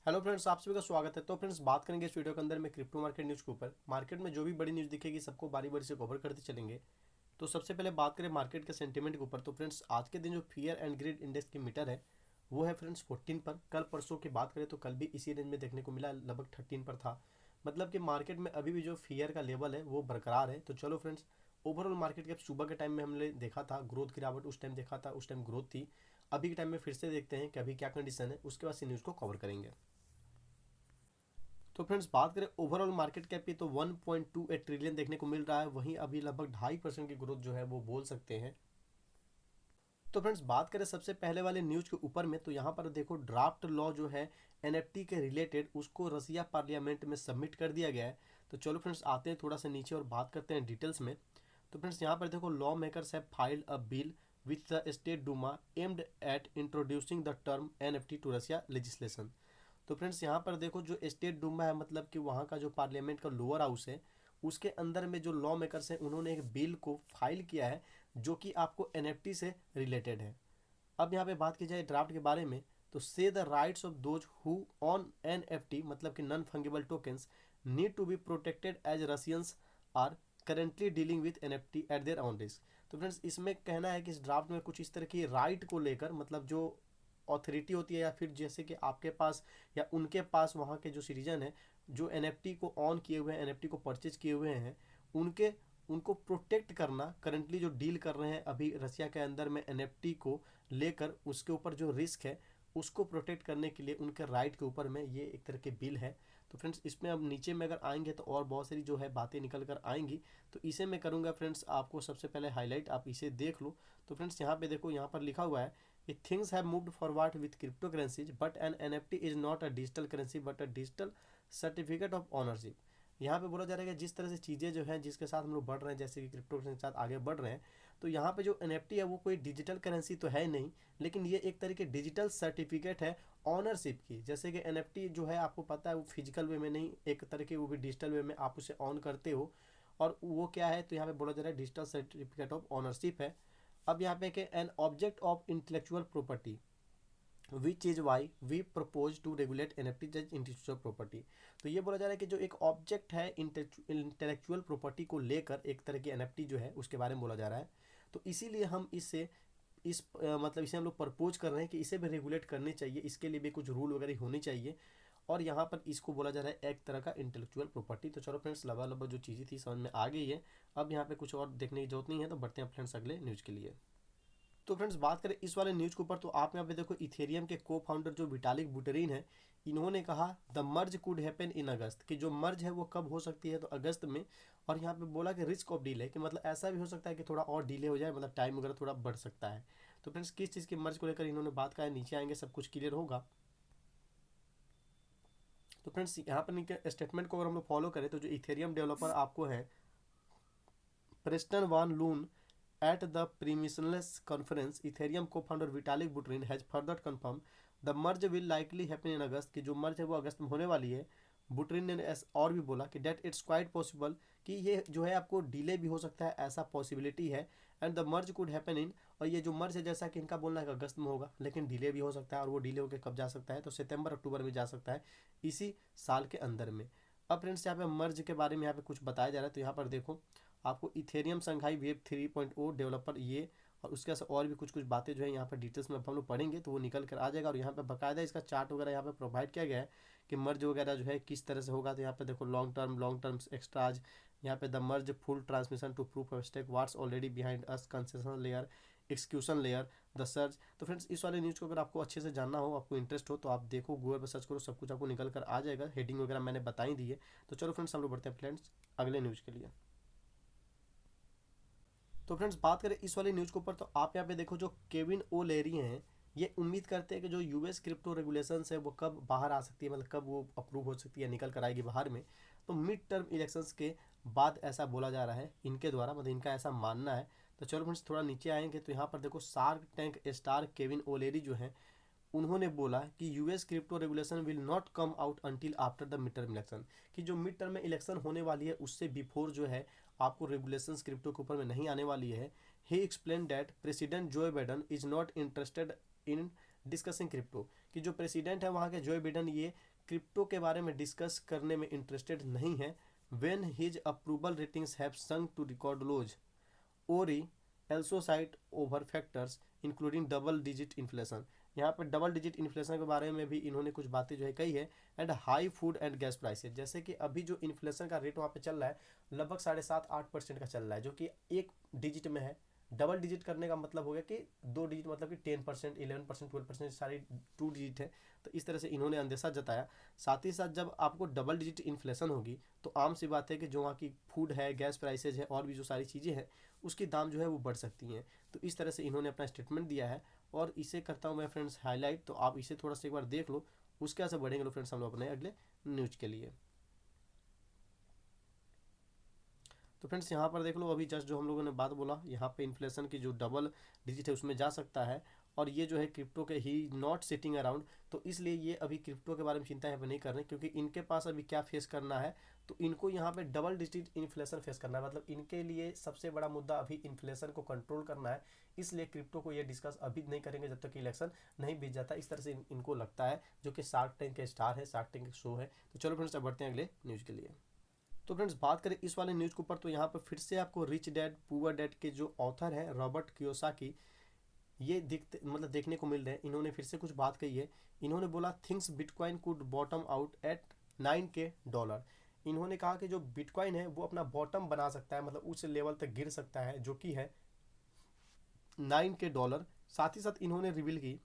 Hello friends, आप सभी का स्वागत है। तो फ्रेंड्स, बात करेंगे इस वीडियो के अंदर में क्रिप्टो मार्केट न्यूज़ के ऊपर। मार्केट में जो भी बड़ी न्यूज़ दिखेगी सबको बारी बारी से कवर करते चलेंगे। तो सबसे पहले बात करें मार्केट के सेंटीमेंट के ऊपर। तो फ्रेंड्स, आज के दिन जो फियर एंड ग्रीड इंडेक्स की मीटर है वो है फ्रेंड्स 14 पर। कल परसों की बात करें तो कल भी इसी रेंज में देखने को मिला, लगभग 13 पर था। मतलब कि मार्केट में अभी भी जो फियर का लेवल है वो बरकरार है। तो चलो फ्रेंड्स, ओवरऑल मार्केट के सुबह के टाइम में हमने देखा था ग्रोथ गिरावट, उस टाइम देखा था, उस टाइम ग्रोथ थी। अभी के टाइम में फिर से देखते हैं कि अभी क्या कंडीशन है, उसके बाद से न्यूज़ को कवर करेंगे। तो फ्रेंड्स, बात करें ओवरऑल मार्केट कैप की तो 1.28 ट्रिलियन देखने को मिल रहा है। वहीं अभी लगभग 2.5% की ग्रोथ जो है वो बोल सकते हैं। तो फ्रेंड्स, बात करें सबसे पहले वाले न्यूज के ऊपर में, तो यहाँ पर देखो ड्राफ्ट लॉ जो है एनएफटी के रिलेटेड उसको रसिया पार्लियामेंट में सबमिट कर दिया गया है। तो चलो फ्रेंड्स, आते हैं थोड़ा सा नीचे और बात करते हैं डिटेल्स में। तो फ्रेंड्स, यहाँ पर देखो law makers have filed a bill with the state Duma aimed at introducing the term NFT to Russia legislation. तो फ्रेंड्स, यहाँ पर देखो जो स्टेट डूमा है, मतलब कि वहाँ का जो पार्लियामेंट का लोअर हाउस है, उसके अंदर में जो लॉ मेकर्स हैं उन्होंने एक बिल को फाइल किया है जो कि आपको एनएफटी से रिलेटेड है। अब यहाँ पे बात की जाए ड्राफ्ट के बारे में, तो से the rights of those who own NFT, मतलब कि non fungible tokens, need to be protected as Russians are currently dealing with NFT at their own risk. तो फ्रेंड्स, इसमें कहना है कि इस ड्राफ्ट में कुछ इस तरह की राइट को लेकर, मतलब जो अथॉरिटी होती है या फिर जैसे कि आपके पास या उनके पास वहाँ के जो सिटीजन है जो एनएफटी को ऑन किए हुए हैं, एनएफटी को परचेज किए हुए हैं, उनके उनको प्रोटेक्ट करना, करंटली जो डील कर रहे हैं अभी रसिया के अंदर में एनएफटी को लेकर, उसके ऊपर जो रिस्क है उसको प्रोटेक्ट करने के लिए उनके राइट के ऊपर में ये एक तरह के बिल है। तो फ्रेंड्स, इसमें अब नीचे में अगर आएंगे तो और बहुत सारी जो है बातें निकल कर आएंगी। तो इसे मैं करूँगा फ्रेंड्स आपको सबसे पहले हाईलाइट, आप इसे देख लो। तो फ्रेंड्स, यहाँ पे देखो, यहाँ पर लिखा हुआ है कि things have moved forward with crypto currencies but N NFT is not a digital currency but a digital certificate of ownership. यहाँ पे बोला जा रहा है कि जिस तरह से चीज़ें जो हैं जिसके साथ हम लोग बढ़ रहे हैं, जैसे कि क्रिप्टो करेंसी के साथ आगे बढ़ रहे हैं, तो यहाँ पे जो एनएफटी है वो कोई डिजिटल करेंसी तो है नहीं, लेकिन ये एक तरह के डिजिटल सर्टिफिकेट है ऑनरशिप की। जैसे कि एनएफटी जो है आपको पता है वो फिजिकल वे में नहीं, एक तरह के वो भी डिजिटल वे में आप उसे ऑन करते हो। और वो क्या है, तो यहाँ पे बोला जा रहा है डिजिटल सर्टिफिकेट ऑफ ऑनरशिप है। अब यहाँ पे कि an object of intellectual property which is why we propose to regulate NFT as intellectual property. तो ये बोला जा रहा है कि जो एक ऑब्जेक्ट है इंटेलेक्चुअल प्रॉपर्टी को लेकर, एक तरह की एनएफटी जो है उसके बारे में बोला जा रहा है। तो इसीलिए हम इससे मतलब इसे हम लोग प्रपोज कर रहे हैं कि इसे भी रेगुलेट करनी चाहिए, इसके लिए भी कुछ रूल वगैरह होनी चाहिए। और यहाँ पर इसको बोला जा रहा है एक तरह का इंटेलेक्चुअल प्रॉपर्टी। तो चलो फ्रेंड्स, लबा लबा जो चीज़ें थी समझ में आ गई है। अब यहाँ पे कुछ और देखने की जरूरत नहीं है, तो बढ़ते हैं फ्रेंड्स अगले न्यूज़ के लिए। तो फ्रेंड्स, बात करें इस वाले न्यूज़ के ऊपर, तो आप यहाँ पे देखो इथेरियम के को फाउंडर जो विटालिक बुटेरिन है, इन्होंने कहा the merge could happen in August, कि जो मर्ज है वो कब हो सकती है, तो अगस्त में। और यहाँ पे बोला कि रिस्क ऑफ डिले, कि मतलब ऐसा भी हो सकता है कि थोड़ा और डिले हो जाए, मतलब टाइम वगैरह थोड़ा बढ़ सकता है। तो फ्रेंड्स, किस चीज़ की मर्ज को लेकर इन्होंने बात कहा है, नीचे आएंगे सब कुछ क्लियर होगा। तो फ्रेंड्स, यहाँ पर इनके स्टेटमेंट को अगर हम लोग फॉलो करें, तो जो इथेरियम डेवलपर आपको है Preston one loon, at the premissionless conference, Ethereum co-founder Vitalik Buterin has further confirmed the merge will likely happen in August, कि जो मर्ज है वो अगस्त में होने वाली है। बुटरिन ने और भी बोला कि डेट इट्स क्वाइट पॉसिबल, कि ये जो है आपको डिले भी हो सकता है, ऐसा पॉसिबिलिटी है। And the merge could happen इन, और ये जो मर्ज है जैसा कि इनका बोलना है कि अगस्त में होगा, लेकिन डिले भी हो सकता है, और वो डिले होकर कब जा सकता है, तो सितंबर अक्टूबर में जा सकता है, इसी साल के अंदर में। अब फ्रेंड्स, यहाँ पे मर्ज के बारे में यहाँ पे कुछ बताया जा रहा है। तो यहाँ पर देखो आपको इथेरियम संघाई वेब 3.0 डेवलपर ये, और उसके साथ और भी कुछ कुछ बातें जो है यहाँ पर डिटेल्स में हम लोग पढ़ेंगे तो वो निकल कर आ जाएगा। और यहाँ पे बकायदा इसका चार्ट वगैरह यहाँ पे प्रोवाइड किया गया है कि मर्ज वगैरह जो है किस तरह से होगा। तो यहाँ पे देखो लॉन्ग टर्म एक्स्ट्राज, यहाँ पे the merge full transmission to proof of stake what's already behind us consensus layer execution layer the search. तो फ्रेंड्स, इस वाले न्यूज़ को अगर आपको अच्छे से जानना हो, आपको इंटरेस्ट हो, तो आप देखो गूगल पर सर्च करो, सब कुछ आपको निकल कर आ जाएगा। हेडिंग वगैरह मैंने बताई दी है। तो चलो फ्रेंड्स, हम लोग बढ़ते हैं फ्रेंड्स अगले न्यूज़ के लिए। तो फ्रेंड्स, बात करें इस वाली न्यूज़ के ऊपर, तो आप यहाँ पे देखो जो केविन ओ लेरी हैं, ये उम्मीद करते हैं कि जो यूएस क्रिप्टो रेगुलेशंस है वो कब बाहर आ सकती है, मतलब कब वो अप्रूव हो सकती है, निकल कर आएगी बाहर में। तो मिड टर्म इलेक्शंस के बाद ऐसा बोला जा रहा है इनके द्वारा, मतलब इनका ऐसा मानना है। तो चलो फ्रेंड्स, थोड़ा नीचे आएंगे तो यहाँ पर देखो शार्क टैंक स्टार केविन ओलेरी जो है, उन्होंने बोला कि US crypto regulation will not come out until after the mid term election, कि जो मिड टर्म में इलेक्शन होने वाली है उससे बिफोर जो है आपको रेगुलेशंस क्रिप्टो के ऊपर में नहीं आने वाली है। ही एक्सप्लेन दैट प्रेसिडेंट जो Biden is not interested in discussing crypto, कि जो प्रेसिडेंट है वहाँ के जो बिडेन ये क्रिप्टो के बारे में डिस्कस करने में इंटरेस्टेड नहीं है। When his approval ratings have sunk to record lows, Ori also cite over factors including double digit inflation. यहाँ पर डबल डिजिट इन्फ्लेशन के बारे में भी इन्होंने कुछ बातें जो है कही है। And high food and gas prices, जैसे कि अभी जो इन्फ्लेशन का रेट वहाँ पे चल रहा है लगभग 7.5-8% का चल रहा है, जो कि एक डिजिट में है। डबल डिजिट करने का मतलब हो गया कि 2 डिजिट, मतलब कि 10%, 11%, 12% सारी 2 डिजिट है। तो इस तरह से इन्होंने अंदेशा जताया। साथ ही साथ जब आपको डबल डिजिट इन्फ्लेशन होगी तो आम सी बात है कि जो वहाँ की फूड है, गैस प्राइसेज है और भी जो सारी चीज़ें हैं उसकी दाम जो है वो बढ़ सकती हैं। तो इस तरह से इन्होंने अपना स्टेटमेंट दिया है और इसे करता हूँ मैं फ्रेंड्स हाईलाइट, तो आप इसे थोड़ा सा एक बार देख लो। उसके बाद से बढ़ेंगे लो फ्रेंड्स हम लोग अपने अगले न्यूज के लिए। तो फ्रेंड्स यहाँ पर देख लो, अभी जस्ट जो हम लोगों ने बात बोला, यहाँ पे इन्फ्लेशन की जो डबल डिजिट है उसमें जा सकता है। और ये जो है क्रिप्टो के ही नॉट सिटिंग अराउंड, तो इसलिए ये अभी क्रिप्टो के बारे में चिंता यहाँ पे नहीं कर रहे, क्योंकि इनके पास अभी क्या फेस करना है, तो इनको यहाँ पे डबल डिजिट इन्फ्लेशन फेस करना है। मतलब इनके लिए सबसे बड़ा मुद्दा अभी इन्फ्लेशन को कंट्रोल करना है। इसलिए क्रिप्टो को ये डिस्कस अभी नहीं करेंगे जब तक कि इलेक्शन नहीं बीत जाता, इस तरह से इनको लगता है, जो कि शार्क टैंक के स्टार है, शार्क टैंक शो है। तो चलो फ्रेंड्स अब बढ़ते हैं अगले न्यूज़ के लिए। तो फ्रेंड्स बात करें इस वाले न्यूज़ के ऊपर, तो यहाँ पर फिर से आपको रिच डैड पुअर डैड के जो ऑथर है रॉबर्ट कियोसाकी, ये देखने को मिल रहे हैं। इन्होंने फिर से कुछ बात कही है। इन्होंने बोला things bitcoin could bottom out at $9K। इन्होंने कहा कि जो बिटकॉइन है वो अपना बॉटम बना सकता है, मतलब उस लेवल तक गिर सकता है जो कि है $9K। साथ ही साथ इन्होंने रिवील की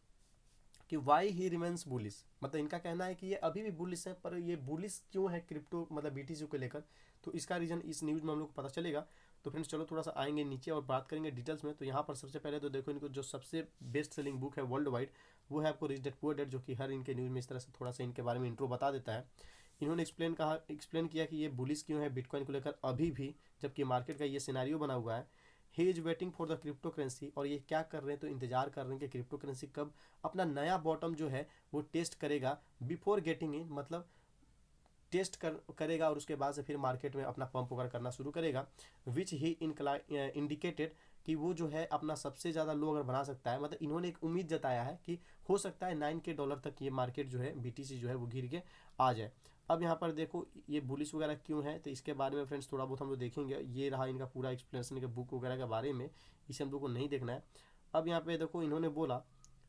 कि वाई ही रिमेन्स बुलिस, मतलब इनका कहना है कि ये अभी भी बुलिस है, पर ये बुलिस क्यों है क्रिप्टो मतलब बीटीसी को लेकर, तो इसका रीजन इस न्यूज़ में हम लोग को पता चलेगा। तो फ्रेंड्स चलो थोड़ा सा आएंगे नीचे और बात करेंगे डिटेल्स में। तो यहाँ पर सबसे पहले तो देखो, इनको जो सबसे बेस्ट सेलिंग बुक है वर्ल्ड वाइड वो है आपको रिच डैड पुअर डैड, जो कि हर इनके न्यूज़ में इस तरह से थोड़ा सा इनके बारे में इंट्रो बता देता है। इन्होंने एक्सप्लेन किया कि ये बुलिस क्यों है बिटकॉइन को लेकर अभी भी, जबकि मार्केट का ये सिनेरियो बना हुआ है। He is waiting for the crypto currency, और ये क्या कर रहे हैं, तो इंतजार कर रहे हैं कि क्रिप्टो करेंसी कब अपना नया बॉटम जो है वो टेस्ट करेगा बिफोर गेटिंग इन, मतलब करेगा और उसके बाद से फिर मार्केट में अपना पंप वगैरह करना शुरू करेगा। विच ही इंडिकेटेड कि वो जो है अपना सबसे ज़्यादा लो अगर बना सकता है, मतलब इन्होंने एक उम्मीद जताया है कि हो सकता है $9K तक ये मार्केट जो है बीटीसी जो है वो गिर के आ जाए। अब यहाँ पर देखो ये बुलिश वगैरह क्यों है, तो इसके बारे में फ्रेंड्स थोड़ा बहुत हम लोग देखेंगे। ये रहा इनका पूरा एक्सप्लेनेशन के बुक वगैरह के बारे में, इसे हम लोग को नहीं देखना है। अब यहाँ पे देखो इन्होंने बोला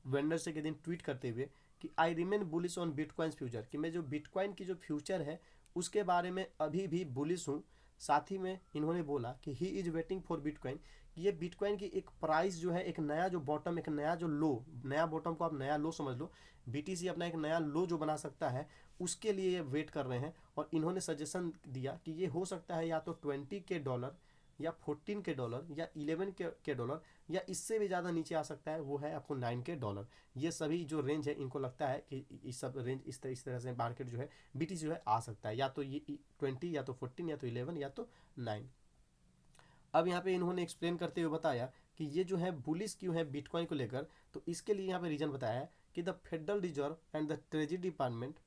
वेंडरडे के दिन ट्वीट करते हुए कि I remain bullish on bitcoin future, कि मैं जो बिटकॉइन की जो फ्यूचर है उसके बारे में अभी भी बुलिश हूँ। साथ ही में इन्होंने बोला कि he is waiting for bitcoin, ये बिटकॉइन की एक प्राइस जो है, एक नया जो बॉटम, एक नया जो लो, नया बॉटम को आप नया लो समझ लो, बीटीसी अपना एक नया लो जो बना सकता है उसके लिए ये वेट कर रहे हैं। और इन्होंने सजेशन दिया कि ये हो सकता है या तो $20K या $14K या $11K, या इससे भी ज़्यादा नीचे आ सकता है, वो है आपको $9K। ये सभी जो रेंज है इनको लगता है कि इस सब रेंज इस तरह से मार्केट जो है बीटीसी जो है आ सकता है, या तो ये 20 या तो 14 या तो 11 या तो 9। अब यहाँ पे इन्होंने एक्सप्लेन करते हुए बताया कि ये जो है बुलिश क्यों है बिटकॉइन को लेकर, तो इसके लिए यहाँ पे रीजन बताया है कि the federal reserve and the treasury department.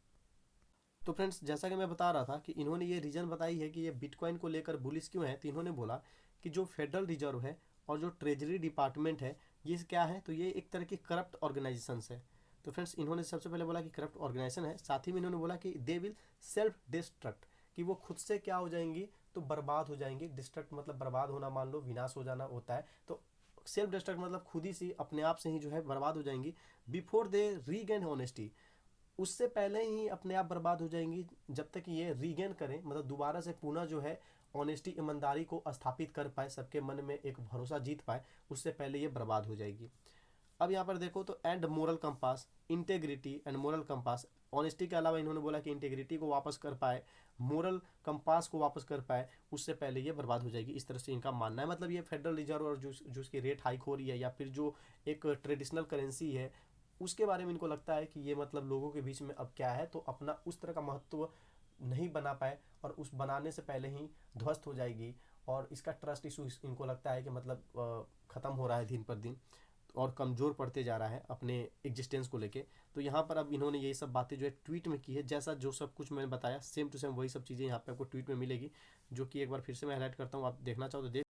तो फ्रेंड्स जैसा कि मैं बता रहा था कि इन्होंने ये रीज़न बताई है कि ये बिटकॉइन को लेकर बुलिश क्यों है, तो इन्होंने बोला कि जो फेडरल रिजर्व है और जो ट्रेजरी डिपार्टमेंट है ये क्या है, तो ये एक तरह की करप्ट ऑर्गेनाइजेशन है। तो फ्रेंड्स इन्होंने सबसे पहले बोला कि करप्ट ऑर्गेनाइजेशन है, साथ ही में इन्होंने बोला कि दे विल सेल्फ डिस्ट्रक्ट, कि वो खुद से क्या हो जाएंगी, तो बर्बाद हो जाएंगी। डिस्ट्रक्ट मतलब बर्बाद होना, मान लो विनाश हो जाना होता है, तो सेल्फ डिस्ट्रक्ट मतलब खुद ही से अपने आप से ही जो है बर्बाद हो जाएंगी। बिफोर दे रीगेन ऑनेस्टी, उससे पहले ही अपने आप बर्बाद हो जाएंगी जब तक ये रीगेन करें, मतलब दोबारा से पुनः जो है ऑनेस्टी, ईमानदारी को स्थापित कर पाए, सबके मन में एक भरोसा जीत पाए, उससे पहले ये बर्बाद हो जाएगी। अब यहाँ पर देखो तो and moral compass, integrity and moral compass, honesty के अलावा इन्होंने बोला कि इंटेग्रिटी को वापस कर पाए, मोरल कंपास को वापस कर पाए, उससे पहले ये बर्बाद हो जाएगी। इस तरह से इनका मानना है। मतलब ये फेडरल रिजर्व और जो उसकी रेट हाइक हो रही है, या फिर जो एक ट्रेडिशनल करेंसी है उसके बारे में इनको लगता है कि ये मतलब लोगों के बीच में अब क्या है, तो अपना उस तरह का महत्व नहीं बना पाए और उस बनाने से पहले ही ध्वस्त हो जाएगी। और इसका ट्रस्ट इशू इनको लगता है कि मतलब ख़त्म हो रहा है दिन पर दिन और कमज़ोर पड़ते जा रहा है अपने एग्जिस्टेंस को लेके। तो यहाँ पर अब इन्होंने यही सब बातें जो है ट्वीट में की है, जैसा जो सब कुछ मैंने बताया सेम टू सेम वही सब चीज़ें यहाँ पे आपको ट्वीट में मिलेगी, जो कि एक बार फिर से मैं हाईलाइट करता हूँ, आप देखना चाहो तो देख